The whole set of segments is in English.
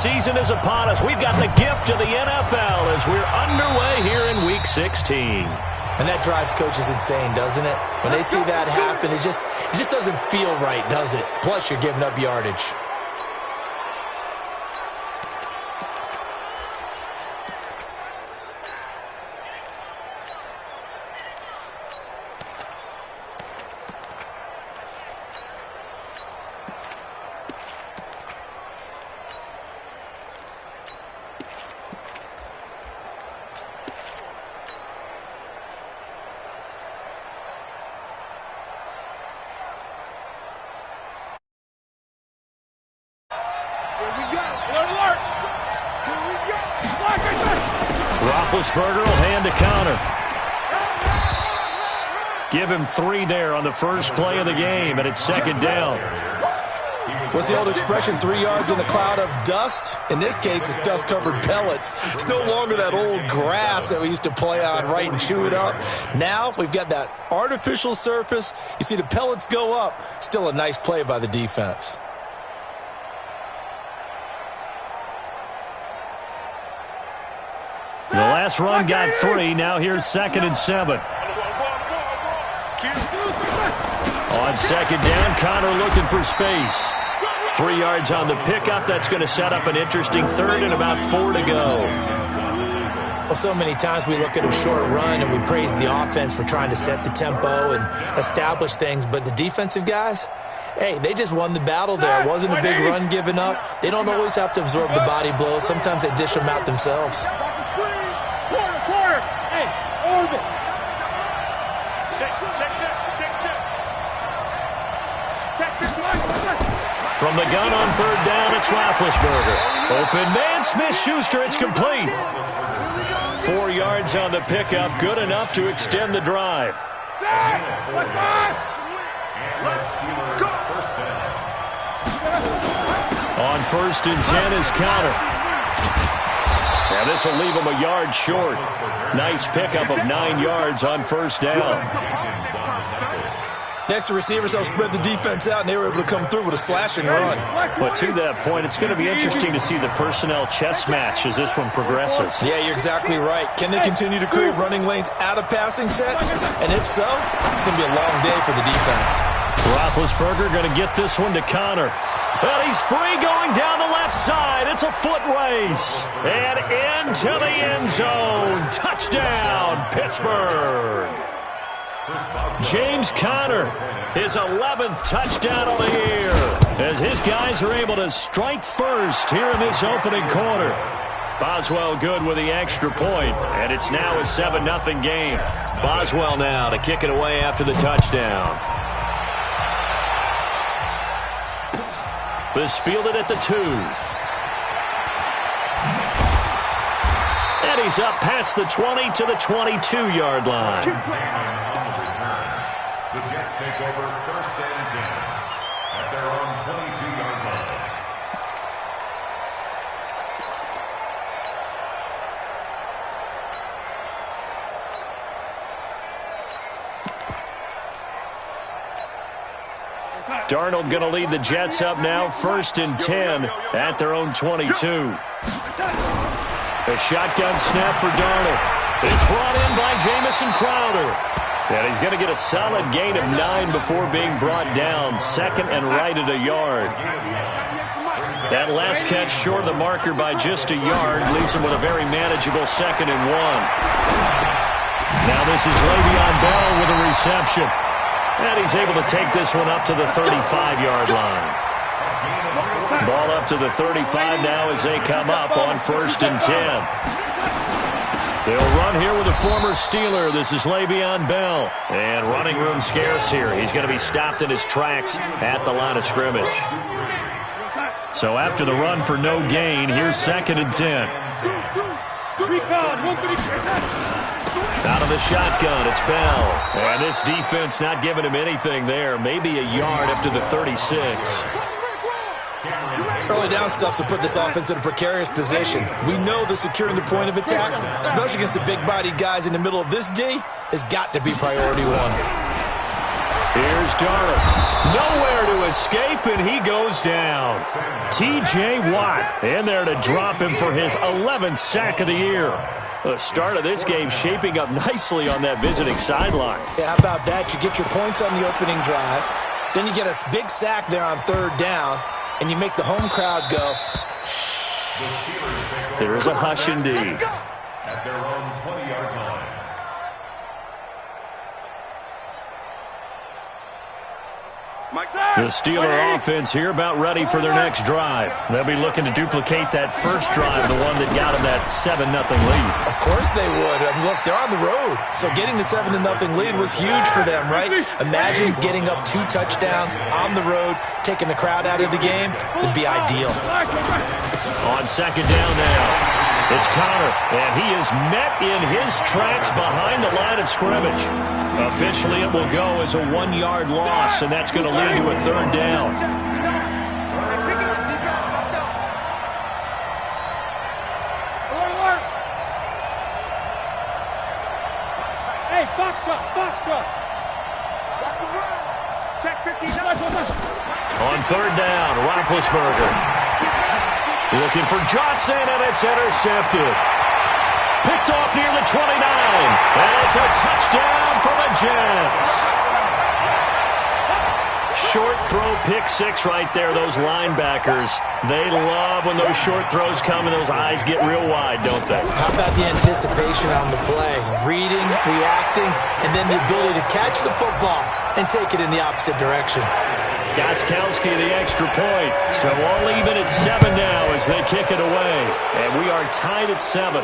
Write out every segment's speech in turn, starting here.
season is upon us. We've got the gift of the NFL as we're underway here in Week 16. And that drives coaches insane, doesn't it? When they see that happen, it just doesn't feel right, does it? Plus, you're giving up yardage. Roethlisberger will hand to counter. Give him 3 there on the first play of the game, and it's second down. What's the old expression, 3 yards in a cloud of dust? In this case, it's dust-covered pellets. It's no longer that old grass that we used to play on, right, and chew it up. Now we've got that artificial surface. You see the pellets go up. Still a nice play by the defense. The last run got 3. Now here's 2nd and 7. On second down, Connor looking for space. 3 yards on the pickup. That's going to set up an interesting third and about 4 to go. Well, so many times we look at a short run and we praise the offense for trying to set the tempo and establish things. But the defensive guys, hey, they just won the battle there. It wasn't a big run given up. They don't always have to absorb the body blows. Sometimes they dish them out themselves. From the gun on third down, it's Roethlisberger. Open man, Smith-Schuster, it's complete. 4 yards on the pickup, good enough to extend the drive. On first and 10 is Connor. Now this will leave him a yard short. Nice pickup of 9 yards on first down. The extra receivers helped spread the defense out, and they were able to come through with a slashing run. But to that point, it's going to be interesting to see the personnel chess match as this one progresses. Yeah, you're exactly right. Can they continue to create running lanes out of passing sets? And if so, it's going to be a long day for the defense. Roethlisberger going to get this one to Connor. And he's free going down the left side. It's a foot race. And into the end zone. Touchdown, Pittsburgh. James Conner, his 11th touchdown of the year, as his guys are able to strike first here in this opening quarter. Boswell good with the extra point, and it's now a 7-0 game. Boswell now to kick it away after the touchdown. This fielded at the 2. And he's up past the 20 to the 22-yard line. The Jets take over first and 10 at their own 22-yard line. Darnold going to lead the Jets up now, first and 10 at their own 22. A shotgun snap for Darnold. It's brought in by Jamison Crowder. And he's going to get a solid gain of 9 before being brought down. Second and right at a yard. That last catch short of the marker by just a yard leaves him with a very manageable 2nd and 1. Now this is Le'Veon Bell with a reception. And he's able to take this one up to the 35-yard line. Ball up to the 35 now as they come up on first and 10. They'll run here with a former Steeler. This is Le'Veon Bell. And running room scarce here. He's going to be stopped in his tracks at the line of scrimmage. So after the run for no gain, here's 2nd and 10. Out of the shotgun, it's Bell. And this defense not giving him anything there. Maybe a yard up to the 36. Early down stuff to put this offense in a precarious position. We know that securing the point of attack, especially against the big-bodied guys in the middle of this D, has got to be priority 1. Here's Darnold. Nowhere to escape, and he goes down. T.J. Watt in there to drop him for his 11th sack of the year. The start of this game shaping up nicely on that visiting sideline. Yeah, how about that? You get your points on the opening drive. Then you get a big sack there on third down, and you make the home crowd go. There is a hush indeed. At their own 20-yard line. The Steeler offense here about ready for their next drive. They'll be looking to duplicate that first drive, the one that got them that 7-0 lead. Of course they would. I mean, look, they're on the road. So getting the 7-0 lead was huge for them, right? Imagine getting up 2 touchdowns on the road, taking the crowd out of the game. Would be ideal. On second down now. It's Connor, and he is met in his tracks behind the line of scrimmage. Officially, it will go as a 1-yard loss, and that's going to lead to a third down. Hey, box truck. Check 15. On third down, Roethlisberger. Looking for Johnson, and it's intercepted. Picked off near the 29, and it's a touchdown for the Jets. Short throw, pick six right there. Those linebackers, they love when those short throws come and those eyes get real wide, don't they? How about the anticipation on the play? Reading, reacting, and then the ability to catch the football and take it in the opposite direction. Gostkowski the extra point. So all even at 7 now as they kick it away. And we are tied at 7.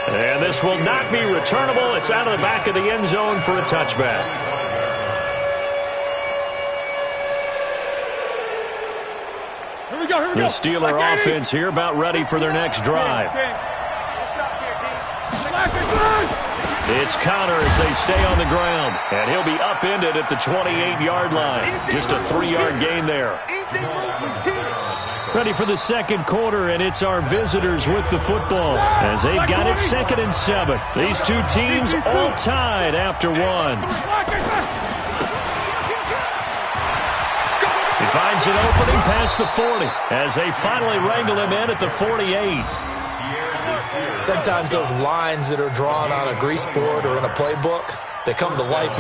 And this will not be returnable. It's out of the back of the end zone for a touchback. Here we go. The Steeler offense here about ready for their next drive. It's Connor as they stay on the ground. And he'll be upended at the 28-yard line. Just a 3-yard gain there. Ready for the second quarter, and it's our visitors with the football as they've got it 2nd and 7. These two teams all tied after 1. He finds an opening past the 40 as they finally wrangle him in at the 48. Sometimes those lines that are drawn on a grease board or in a playbook, they come to life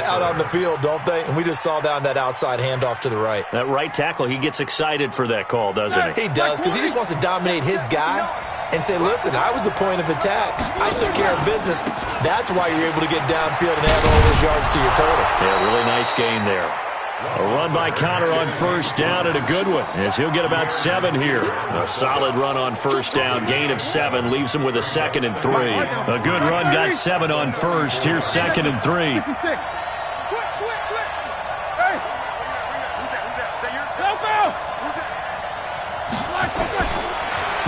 out on the field, don't they? And we just saw that on that outside handoff to the right. That right tackle, he gets excited for that call, doesn't he? He does, because he just wants to dominate his guy and say, listen, I was the point of attack. I took care of business. That's why you're able to get downfield and add all those yards to your total. Yeah, really nice gain there. A run by Connor on first down, and a good one, as he'll get about 7 here. A solid run on first down, gain of 7, leaves him with a 2nd and 3. A good run, got 7 on first. Here's 2nd and 3.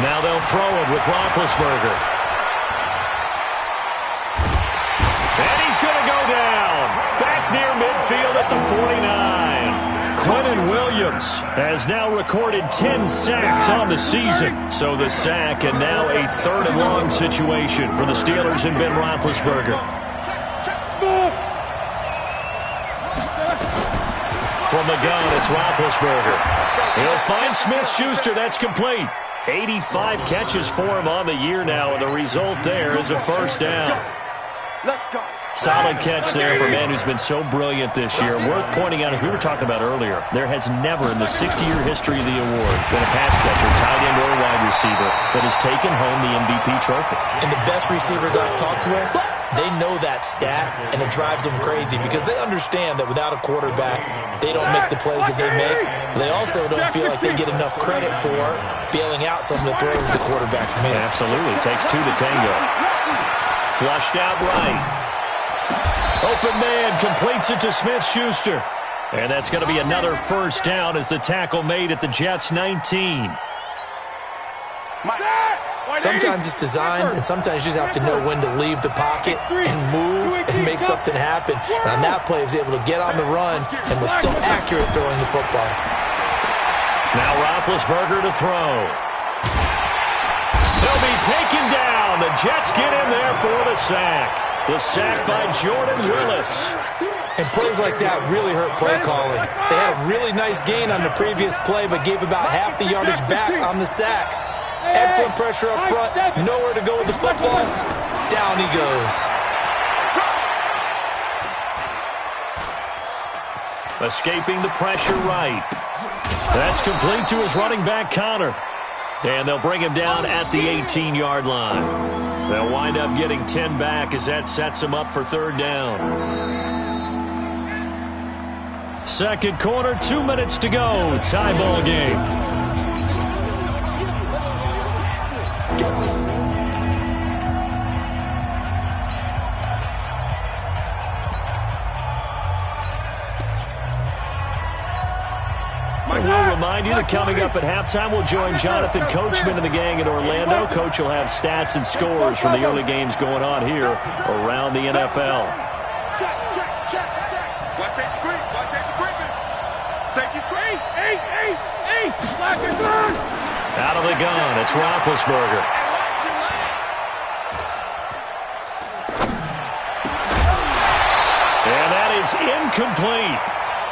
Now they'll throw it with Roethlisberger. And he's going to go down. Back near midfield at the 49. Quentin Williams has now recorded 10 sacks on the season. So the sack and now a 3rd and long situation for the Steelers and Ben Roethlisberger. From the gun, it's Roethlisberger. He'll find Smith-Schuster. That's complete. 85 catches for him on the year now, and the result there is a first down. Let's go. Solid catch there for a man who's been so brilliant this year. Worth pointing out, as we were talking about earlier, there has never in the 60-year history of the award been a pass catcher, tight end, or wide receiver that has taken home the MVP trophy. And the best receivers I've talked with, they know that stat, and it drives them crazy because they understand that without a quarterback, they don't make the plays that they make. They also don't feel like they get enough credit for bailing out some of the throws the quarterbacks make. Absolutely. It takes 2 to tango. Flushed out right. Open man completes it to Smith-Schuster. And that's going to be another first down as the tackle made at the Jets' 19. Sometimes it's designed, and sometimes you just have to know when to leave the pocket and move and make something happen. And on that play, he was able to get on the run and was still accurate throwing the football. Now Roethlisberger to throw. They'll be taken down. The Jets get in there for the sack. The sack by Jordan Willis. And plays like that really hurt play calling. They had a really nice gain on the previous play, but gave about half the yardage back on the sack. Excellent pressure up front. Nowhere to go with the football. Down he goes. Escaping the pressure right. That's complete to his running back, Connor. And they'll bring him down at the 18-yard line. They'll wind up getting 10 back as that sets him up for third down. Second quarter, 2 minutes to go. Tie ball game. We'll remind you that coming up at halftime, we'll join Jonathan Coachman and the gang in Orlando. Coach will have stats and scores from the early games going on here around the NFL. Check. Watch safety screen. Watch safety screen. Safety screen. Eight. Black and gun. Out of the gun, it's Roethlisberger. And that is incomplete.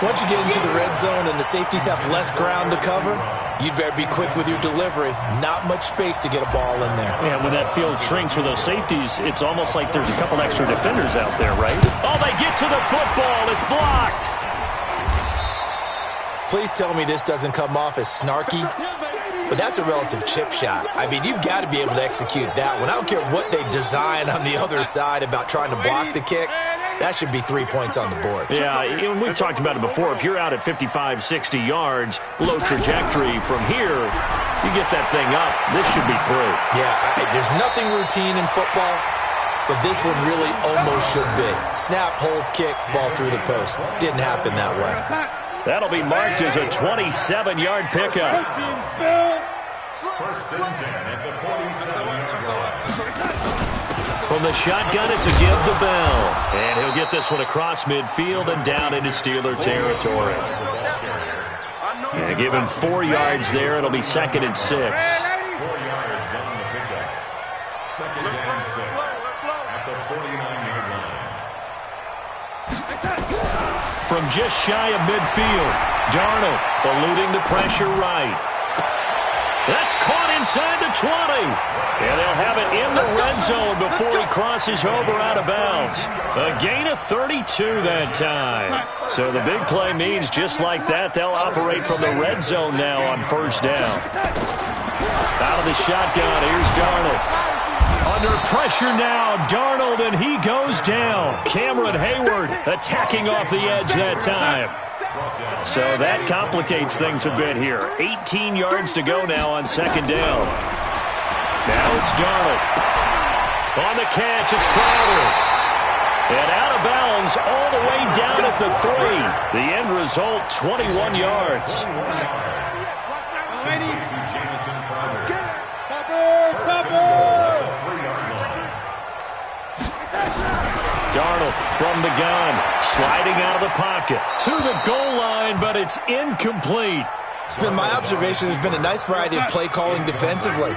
Once you get into the red zone and the safeties have less ground to cover, you'd better be quick with your delivery. Not much space to get a ball in there. Yeah, when that field shrinks for those safeties, it's almost like there's a couple extra defenders out there, right? Oh, they get to the football. It's blocked. Please tell me this doesn't come off as snarky, but that's a relative chip shot. I mean, you've got to be able to execute that one. I don't care what they design on the other side about trying to block the kick. That should be 3 points on the board. Yeah, we've talked about it before. If you're out at 55, 60 yards, low trajectory from here, you get that thing up. This should be through. Yeah, there's nothing routine in football, but this one really almost should be. Snap, hold, kick, ball through the post. Didn't happen that way. That'll be marked as a 27-yard pickup. First and 10 at the 47-yard line. From the shotgun, it's a give to Bell. And he'll get this one across midfield and down into Steeler territory. And give him 4 yards there. It'll be second and 6. 4 yards on the pickup. Second and 6 at the 49-yard line. From just shy of midfield, Darnold eluding the pressure right. That's caught inside the 20. And they'll have it in the red zone before he crosses over out of bounds. A gain of 32 that time. So the big play means just like that, they'll operate from the red zone now on first down. Out of the shotgun, here's Darnold. Under pressure now, Darnold, and he goes down. Cameron Hayward attacking off the edge that time. So that complicates things a bit here. 18 yards to go now on second down. Now it's Darnold. On the catch, it's Crowder. And out of bounds all the way down at the 3. The end result, 21 yards. Darnold from the gun, sliding out of the pocket to the goal line, but it's incomplete. It's been my observation there's been a nice variety of play calling defensively.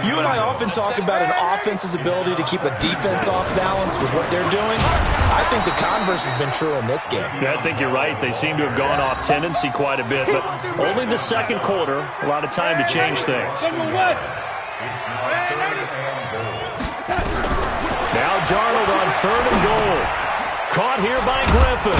You and I often talk about an offense's ability to keep a defense off balance with what they're doing. I think the converse has been true in this game. Yeah, I think you're right. They seem to have gone off tendency quite a bit, but only the second quarter, a lot of time to change things. Now Darnold on third and goal. Caught here by Griffin.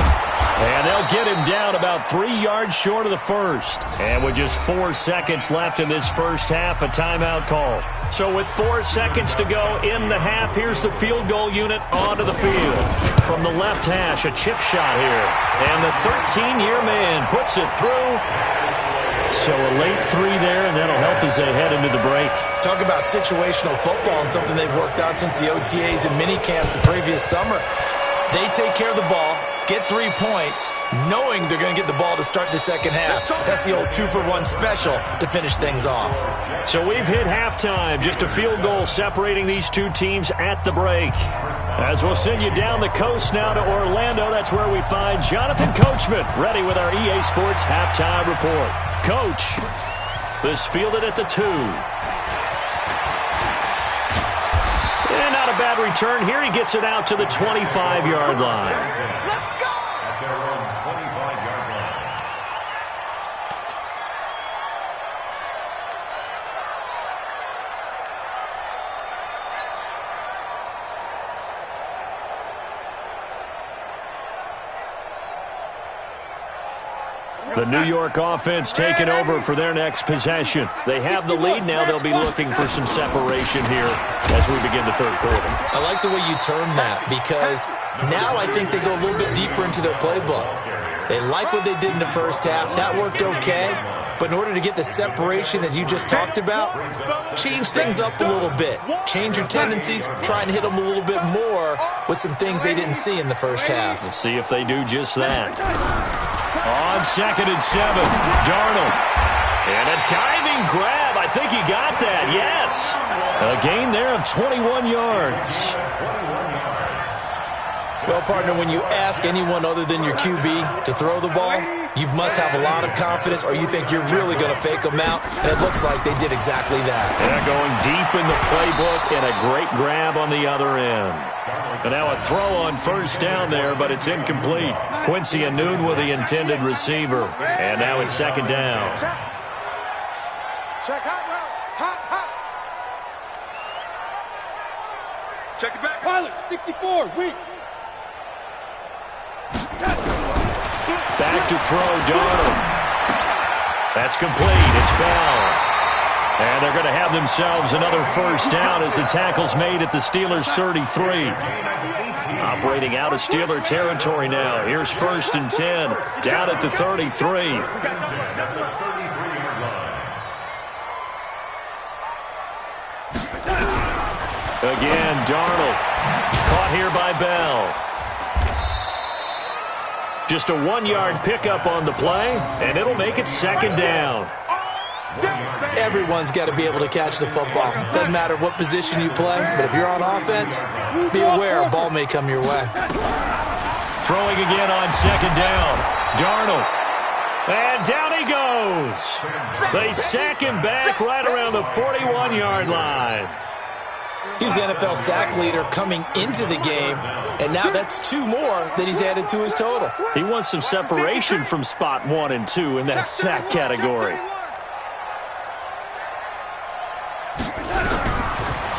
And they'll get him down about 3 yards short of the first. And with just 4 seconds left in this first half, a timeout call. So with 4 seconds to go in the half, here's the field goal unit onto the field. From the left hash, a chip shot here. And the 13-year man puts it through. So a late 3 there, and that'll help as they head into the break. Talk about situational football and something they've worked out since the OTAs and mini camps the previous summer. They take care of the ball, get 3 points, knowing they're going to get the ball to start the second half. That's the old 2-for-1 special to finish things off. So we've hit halftime. Just a field goal separating these two teams at the break. As we'll send you down the coast now to Orlando, that's where we find Jonathan Coachman, ready with our EA Sports halftime report. Coach, this fielded at the 2. And not a bad return here. He gets it out to the 25-yard line. Let's go! At their own 25-yard line. The New York offense taking over for their next possession. They have the lead. Now they'll be looking for some separation here as we begin the third quarter. I like the way you term that, because now I think they go a little bit deeper into their playbook. They like what they did in the first half. That worked okay. But in order to get the separation that you just talked about, change things up a little bit. Change your tendencies. Try and hit them a little bit more with some things they didn't see in the first half. We'll see if they do just that. On 2nd and 7, Darnold. And a diving grab. I think he got that, yes. A gain there of 21 yards. Well, partner, when you ask anyone other than your QB to throw the ball, you must have a lot of confidence, or you think you're really going to fake them out, and it looks like they did exactly that. Yeah, going deep in the playbook, and a great grab on the other end. And now a throw on first down there, but it's incomplete. Quincy Enunwa with the intended receiver. And now it's 2nd down. Check hot route. Hot. Check it back. Pilot, 64, weak. Back to throw, Darnold. That's complete. It's Bell. And they're going to have themselves another first down as the tackle's made at the Steelers' 33. Operating out of Steeler territory now. Here's 1st and 10. Down at the 33. Again, Darnold. Caught here by Bell. Just a 1-yard pickup on the play, and it'll make it 2nd down. Everyone's got to be able to catch the football. Doesn't matter what position you play, but if you're on offense, be aware a ball may come your way. Throwing again on 2nd down. Darnold. And down he goes. They sack him back right around the 41-yard line. He's the NFL sack leader coming into the game, and now that's 2 more that he's added to his total. He wants some separation from spot 1 and 2 in that sack category.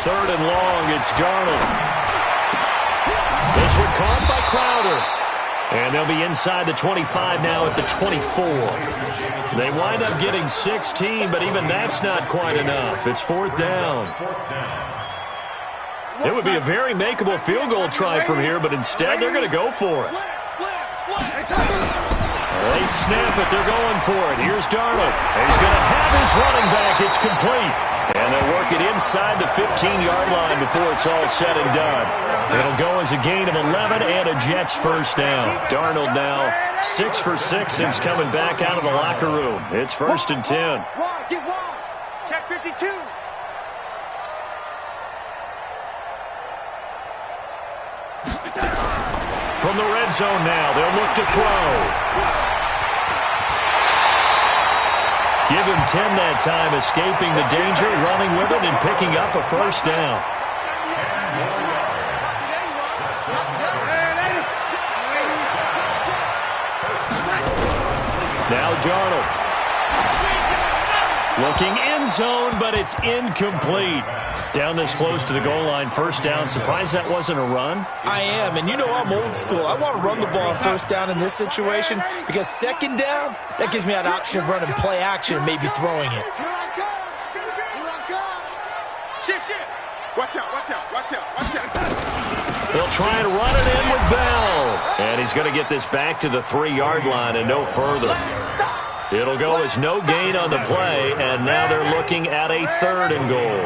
3rd and long, it's Darnold. This one caught by Crowder. And they'll be inside the 25 now at the 24. They wind up getting 16, but even that's not quite enough. It's 4th down. It would be a very makeable field goal try from here, but instead they're going to go for it. They snap it. They're going for it. Here's Darnold. He's going to have his running back. It's complete. And they'll work it inside the 15-yard line before it's all said and done. It'll go as a gain of 11 and a Jets first down. Darnold now 6 for 6 since coming back out of the locker room. It's 1st and 10. Get wide. Check 52. From the red zone now, they'll look to throw. Give him 10 that time, escaping the danger, running with it, and picking up a first down. Now Darnold. Looking end zone, but it's incomplete. Down this close to the goal line, first down. Surprised that wasn't a run? I am, and you know I'm old school. I want to run the ball on first down in this situation because 2nd down, that gives me an option of running play action and maybe throwing it. Shit. Watch out. They'll try and run it in with Bell. And he's going to get this back to the 3-yard line and no further. It'll go as no gain on the play, and now they're looking at a 3rd and goal.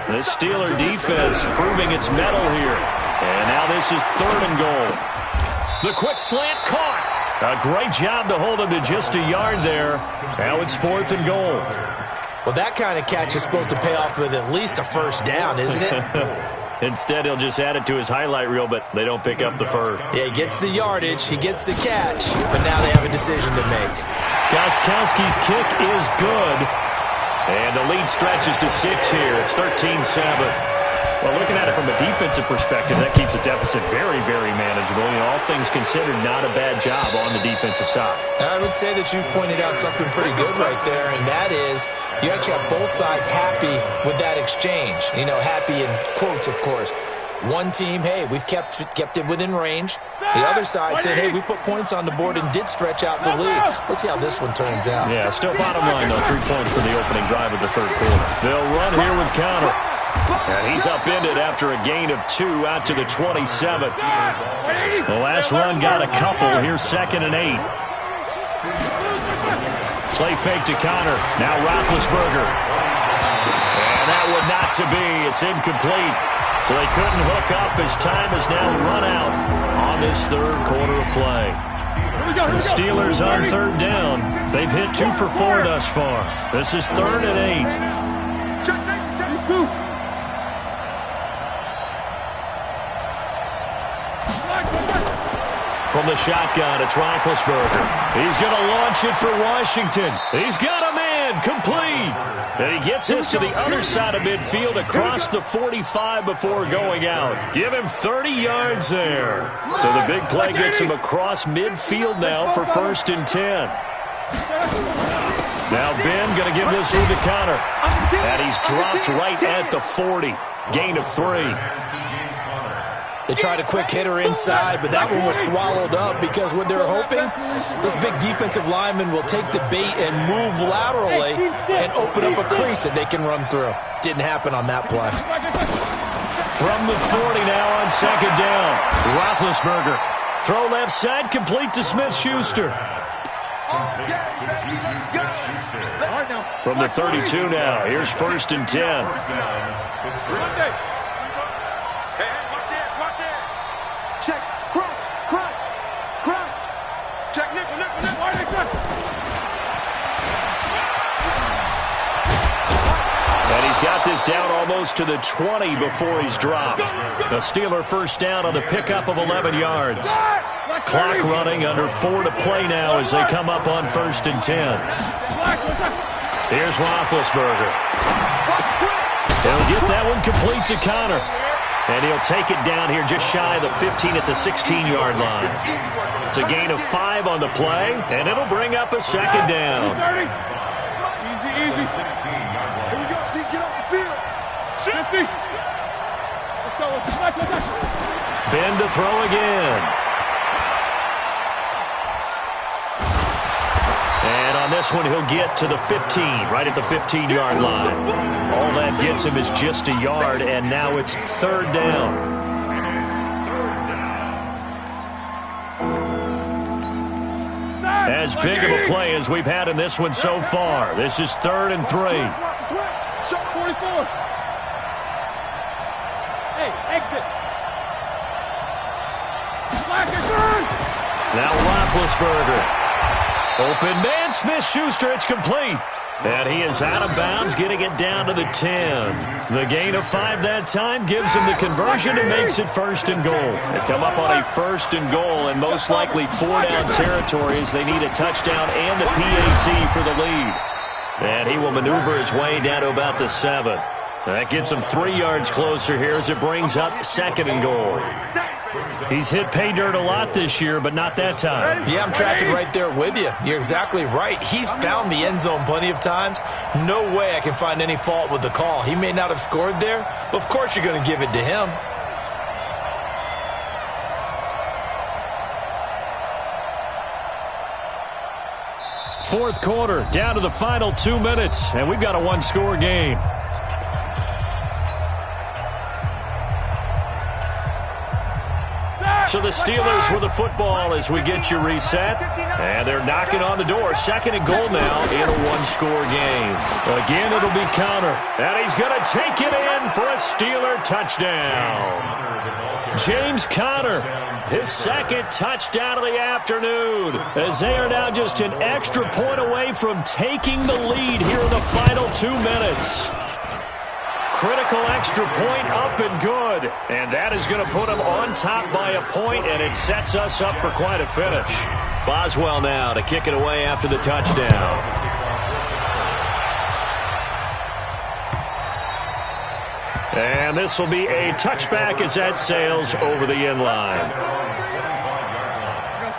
The Steeler defense proving its mettle here. And now this is 3rd and goal. The quick slant caught. A great job to hold him to just a yard there. Now it's 4th and goal. Well, that kind of catch is supposed to pay off with at least a first down, isn't it? Instead, he'll just add it to his highlight reel, but they don't pick up the first. Yeah, he gets the yardage, he gets the catch, but now they have a decision to make. Gostkowski's kick is good. And the lead stretches to 6 here. It's 13-7. Well, looking at it from a defensive perspective, that keeps the deficit very, very manageable. You know, all things considered, not a bad job on the defensive side. I would say that you've pointed out something pretty good right there, and that is you actually have both sides happy with that exchange. You know, happy in quotes, of course. One team, hey, we've kept it within range. The other side saying, hey, we put points on the board and did stretch out the lead. Let's see how this one turns out. Yeah, still bottom line, though, 3 points for the opening drive of the third quarter. They'll run here with counter. And he's upended after a gain of 2 out to the 27. The last run got a couple. Here's 2nd and 8. Play fake to Connor. Now Roethlisberger. And that would not to be. It's incomplete. So they couldn't hook up as time has now run out on this third quarter of play. The Steelers on third down. They've hit 2 for 4 thus far. This is 3rd and 8. From the shotgun, it's Roethlisberger. He's going to launch it for Washington. He's got a man, complete. And he gets this to the other side of midfield across the 45 before going out. Give him 30 yards there. So the big play gets him across midfield now for 1st and 10. Now Ben going to give this one to Connor. And he's dropped right at the 40. Gain of 3. They tried a quick hitter inside, but that one was swallowed up because what they're hoping, those big defensive linemen will take the bait and move laterally and open up a crease that they can run through. Didn't happen on that play. From the 40 now on 2nd down. Roethlisberger. Throw left side, complete to Smith-Schuster. From the 32 now, here's 1st and 10. Check, crunch. Check, nickel. And he's got this down almost to the 20 before he's dropped. The Steeler first down on the pickup of 11 yards. Clock running, under 4 to play now as they come up on 1st and 10. Here's Roethlisberger. He'll get that one complete to Connor. And he'll take it down here just shy of the 15 at the 16-yard line. It's a gain of 5 on the play, and it'll bring up a 2nd down. Easy. Here we go, T. Get off the field. 50. Let's go. Ben to throw again. And on this one, he'll get to the 15, right at the 15-yard line. All that gets him is just a yard, and now it's 3rd down. As big of a play as we've had in this one so far. This is 3rd and 3. Shot 44. Hey, exit. Now Roethlisberger. Open man, Smith-Schuster, it's complete. And he is out of bounds, getting it down to the 10. The gain of 5 that time gives him the conversion and makes it 1st and goal. They come up on a 1st and goal and most likely 4-down territory as they need a touchdown and a PAT for the lead. And he will maneuver his way down to about the 7. That gets him 3 yards closer here as it brings up 2nd and goal. He's hit pay dirt a lot this year, but not that time. Yeah, I'm tracking right there with you. You're exactly right. He's found the end zone plenty of times. No way I can find any fault with the call. He may not have scored there, but of course you're going to give it to him. Fourth quarter, down to the final 2 minutes, and we've got a 1-score game. So the Steelers with the football as we get you reset. And they're knocking on the door. 2nd and goal now in a 1-score game. Again, it'll be Connor. And he's going to take it in for a Steeler touchdown. James Conner, his 2nd touchdown of the afternoon. As they are now just an extra point away from taking the lead here in the final 2 minutes. Critical extra point up and good. And that is going to put them on top by a point, and it sets us up for quite a finish. Boswell now to kick it away after the touchdown. And this will be a touchback as that sails over the end line.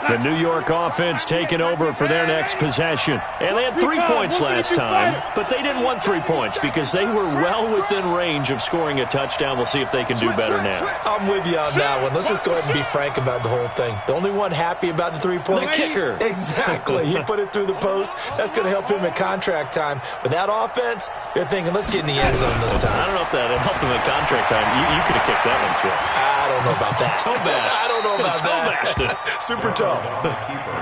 The New York offense taking over for their next possession. And they had 3 points last time, but they didn't want 3 points because they were well within range of scoring a touchdown. We'll see if they can do better now. I'm with you on that one. Let's just go ahead and be frank about the whole thing. The only one happy about the 3-point? The kicker. Exactly. He put it through the post. That's going to help him at contract time. But that offense, they're thinking, let's get in the end zone this time. I don't know if that helped him at contract time. You could have kicked that one through. I don't know about that. Toe bash. I don't know about that. Super toe.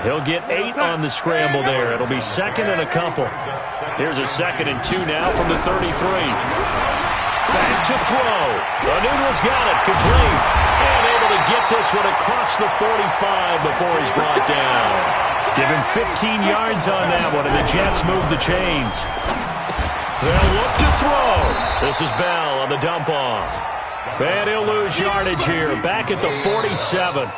He'll get 8 on the scramble there. It'll be 2nd and a couple. Here's a 2nd and 2 now from the 33. Back to throw. Noodle's got it. Complete. And able to get this one across the 45 before he's brought down. Give him 15 yards on that one, and the Jets move the chains. They'll look to throw. This is Bell on the dump off. And he'll lose yardage here. Back at the 47.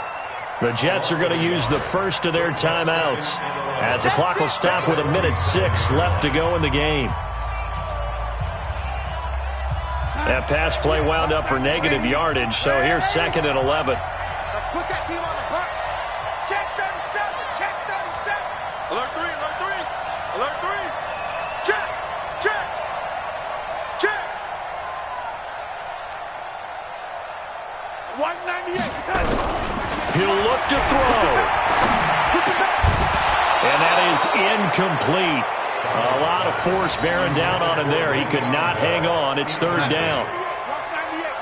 The Jets are going to use the first of their timeouts as the clock will stop with 1:06 left to go in the game. That pass play wound up for negative yardage, so here's 2nd and 11. Let's put that team on the clock. Check 37. Check 37. Alert 3. Alert 3. Alert 3. Check. Check. Check. 198. He'll look to throw. And that is incomplete. A lot of force bearing down on him there. He could not hang on. It's 3rd down.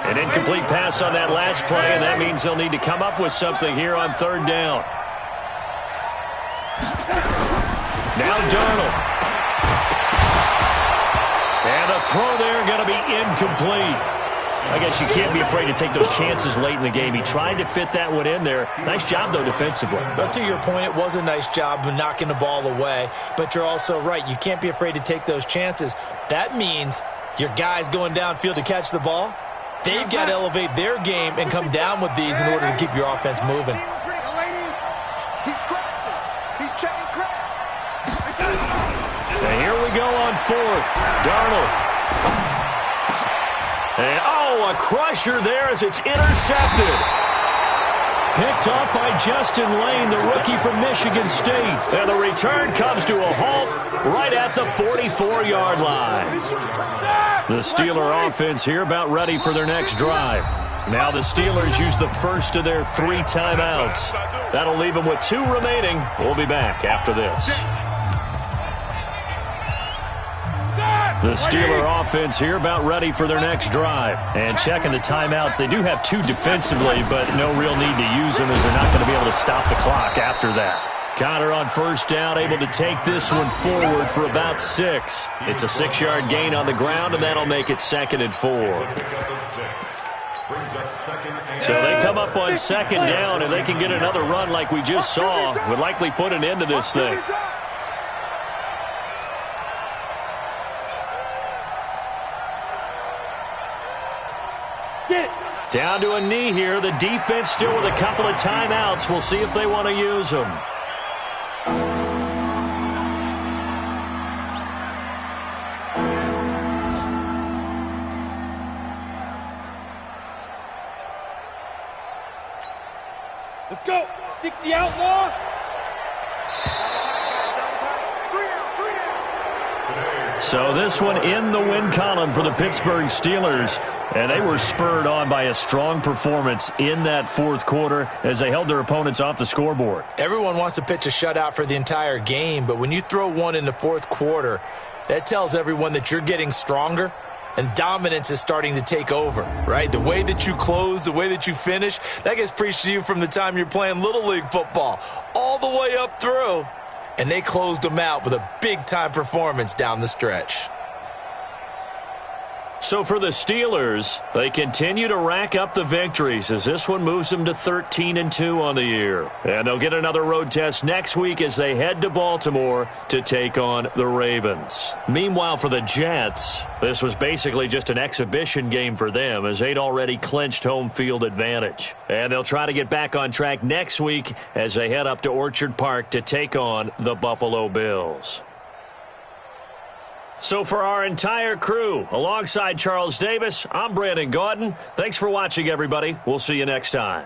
An incomplete pass on that last play, and that means they'll need to come up with something here on 3rd down. Now Darnold. And the throw there going to be incomplete. I guess you can't be afraid to take those chances late in the game. He tried to fit that one in there. Nice job, though, defensively. But to your point, it was a nice job of knocking the ball away. But you're also right. You can't be afraid to take those chances. That means your guys going downfield to catch the ball, they've got to elevate their game and come down with these in order to keep your offense moving. He's crossing. He's checking crap. And here we go on 4th. Darnold. And, a crusher there as it's intercepted. Picked off by Justin Lane, the rookie from Michigan State. And the return comes to a halt right at the 44-yard line. The Steeler offense here about ready for their next drive. Now the Steelers use the first of their 3 timeouts. That'll leave them with 2 remaining. We'll be back after this. The Steeler offense here about ready for their next drive. And checking the timeouts, they do have 2 defensively, but no real need to use them as they're not going to be able to stop the clock after that. Conner on 1st down, able to take this one forward for about 6. It's a 6-yard gain on the ground, and that'll make it 2nd and 4. So they come up on 2nd down, and they can get another run like we just saw. Would likely put an end to this thing. Down to a knee here. The defense still with a couple of timeouts. We'll see if they want to use them. Let's go. 60 outlaw. So this one in the win column for the Pittsburgh Steelers. And they were spurred on by a strong performance in that 4th quarter as they held their opponents off the scoreboard. Everyone wants to pitch a shutout for the entire game, but when you throw one in the 4th quarter, that tells everyone that you're getting stronger and dominance is starting to take over, right? The way that you close, the way that you finish, that gets preached to you from the time you're playing Little League football all the way up through. And they closed them out with a big-time performance down the stretch. So for the Steelers, they continue to rack up the victories as this one moves them to 13-2 on the year. And they'll get another road test next week as they head to Baltimore to take on the Ravens. Meanwhile, for the Jets, this was basically just an exhibition game for them as they'd already clinched home field advantage. And they'll try to get back on track next week as they head up to Orchard Park to take on the Buffalo Bills. So for our entire crew, alongside Charles Davis, I'm Brandon Gaudin. Thanks for watching, everybody. We'll see you next time.